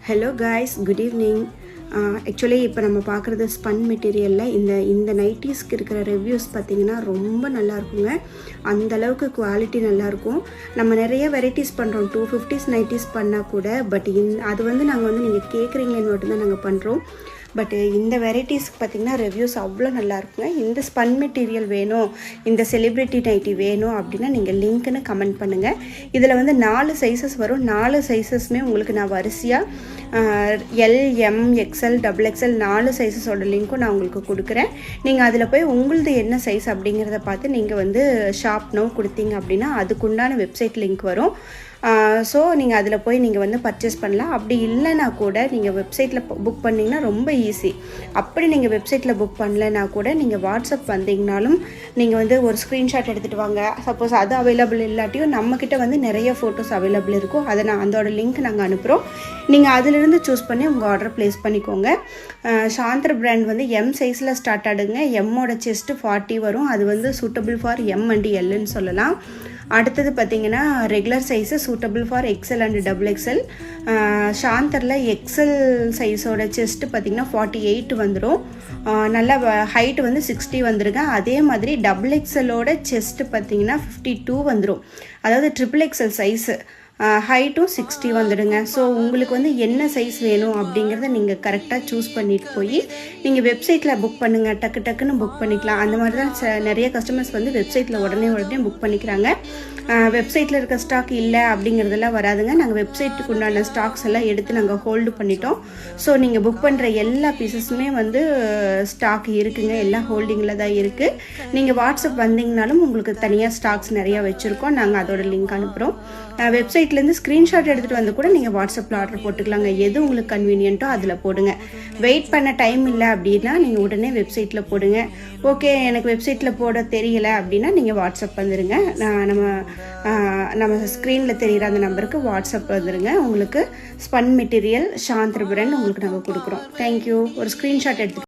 Hello guys, good evening. Actually இப்போ நம்ம பார்க்குறது ஸ்பன் மெட்டீரியலில் இந்த நைட்டிஸ்க்கு இருக்கிற ரிவ்யூஸ் பார்த்திங்கன்னா ரொம்ப நல்லா இருக்குங்க. அந்தளவுக்கு குவாலிட்டி நல்லாயிருக்கும். நம்ம நிறைய வெரைட்டிஸ் பண்ணுறோம், 250s நைட்டிஸ் பண்ணால் கூட. பட் அது வந்து நாங்கள் வந்து நீங்கள் கேட்குறீங்களேன்னு மட்டும்தான் நாங்கள் பண்ணுறோம். பட் இந்த வெரைட்டிஸ்க்கு பார்த்திங்கன்னா ரிவ்யூஸ் அவ்வளோ நல்லா இருக்குங்க. இந்த ஸ்பன் மெட்டீரியல் வேணும், இந்த செலிப்ரிட்டி நைட்டி வேணும் அப்படின்னா நீங்கள் லிங்க்குன்னு கமெண்ட் பண்ணுங்கள். இதில் வந்து 4 சைஸஸ் வரும். 4 சைஸஸ்மே உங்களுக்கு நான் வரிசையாக எல், எம், எக்ஸ்எல், XXL 4 சைஸஸோட லிங்க்கும் நான் உங்களுக்கு கொடுக்குறேன். நீங்கள் அதில் போய் உங்களது என்ன சைஸ் அப்படிங்கிறத பார்த்து நீங்கள் வந்து ஷாப் நோ கொடுத்தீங்க அப்படின்னா அதுக்குண்டான வெப்சைட் லிங்க் வரும். ஸோ நீங்கள் அதில் போய் நீங்கள் வந்து பர்ச்சேஸ் பண்ணலாம். அப்படி இல்லைனா கூட நீங்கள் வெப்சைட்டில் புக் பண்ணிங்கன்னா ரொம்ப ஈஸி. அப்படி நீங்கள் வெப்சைட்டில் புக் பண்ணலைன்னா கூட நீங்கள் வாட்ஸ்அப் வந்தீங்கனாலும் நீங்கள் வந்து ஒரு ஸ்க்ரீன்ஷாட் எடுத்துகிட்டு வாங்க. சப்போஸ் அது அவைலபிள் இல்லாட்டியும் நம்மக்கிட்ட வந்து நிறைய ஃபோட்டோஸ் அவைலபிள் இருக்கும். அதை அதோட லிங்க் நாங்கள் அனுப்புகிறோம். நீங்கள் அதிலிருந்து சூஸ் பண்ணி உங்கள் ஆர்டர் ப்ளேஸ் பண்ணிக்கோங்க. சாந்தர் பிராண்ட் வந்து எம் சைஸில் ஸ்டார்ட் ஆடுங்க. எம்மோட செஸ்ட்டு 40 வரும். அது வந்து சூட்டபிள் ஃபார் எம் அண்ட் எல்லுன்னு சொல்லலாம். அடுத்தது பார்த்திங்கன்னா regular size suitable for XL and XXL. சாந்தரில் எக்ஸ்எல் சைஸோட செஸ்ட்டு பார்த்திங்கன்னா 48 வந்துடும். நல்லா ஹைட்டு வந்து 60 வந்துருங்க. அதே மாதிரி XXLோட செஸ்ட்டு பார்த்திங்கன்னா 52 வந்துடும். அதாவது XXL சைஸு ஹைட்டும் 60 வந்துடுங்க. ஸோ உங்களுக்கு வந்து என்ன சைஸ் வேணும் அப்படிங்கிறத நீங்கள் கரெக்டாக சூஸ் பண்ணிட்டு போய் நீங்கள் வெப்சைட்டில் புக் பண்ணுங்கள். டக்குன்னு புக் பண்ணிக்கலாம். அந்த மாதிரி தான் நிறைய கஸ்டமர்ஸ் வந்து வெப்சைட்டில் உடனே புக் பண்ணிக்கிறாங்க. வெப்சைட்டில் இருக்க ஸ்டாக் இல்லை அப்படிங்கிறதெல்லாம் வராதுங்க. நாங்கள் வெப்சைட்டுக்கு உண்டான ஸ்டாக்ஸ் எல்லாம் எடுத்து நாங்கள் ஹோல்டு பண்ணிட்டோம். ஸோ நீங்கள் புக் பண்ணுற எல்லா பீசஸுமே வந்து ஸ்டாக் இருக்குங்க. எல்லாம் ஹோல்டிங்கில் தான் இருக்குது. நீங்கள் வாட்ஸ்அப் வந்தீங்கனாலும் உங்களுக்கு தனியாக ஸ்டாக்ஸ் நிறையா வச்சுருக்கோம். நாங்கள் அதோட லிங்க் அனுப்புகிறோம். வெப்சைட்லேருந்து ஸ்க்ரீன்ஷாட் எடுத்துகிட்டு வந்து கூட நீங்கள் வாட்ஸ்அப்பில் ஆர்டர் போட்டுக்கலாங்க. எது உங்களுக்கு கன்வீனியன்ட்டோ அதில் போடுங்க. வெயிட் பண்ண டைம் இல்லை அப்படின்னா நீங்கள் உடனே வெப்சைட்டில் போடுங்க. ஓகே, எனக்கு வெப்சைட்டில் போட தெரியலை அப்படின்னா நீங்கள் வாட்ஸ்அப் வந்துடுங்க. நம்ம ஸ்க்ரீனில் தெரிகிற அந்த நம்பருக்கு வாட்ஸ்அப் வந்துடுங்க. உங்களுக்கு ஸ்பன் மெட்டீரியல் சாந்தர் பிராண்ட் உங்களுக்கு நாங்கள் கொடுக்குறோம். தேங்க்யூ. ஒரு ஸ்க்ரீன்ஷாட் எடுத்து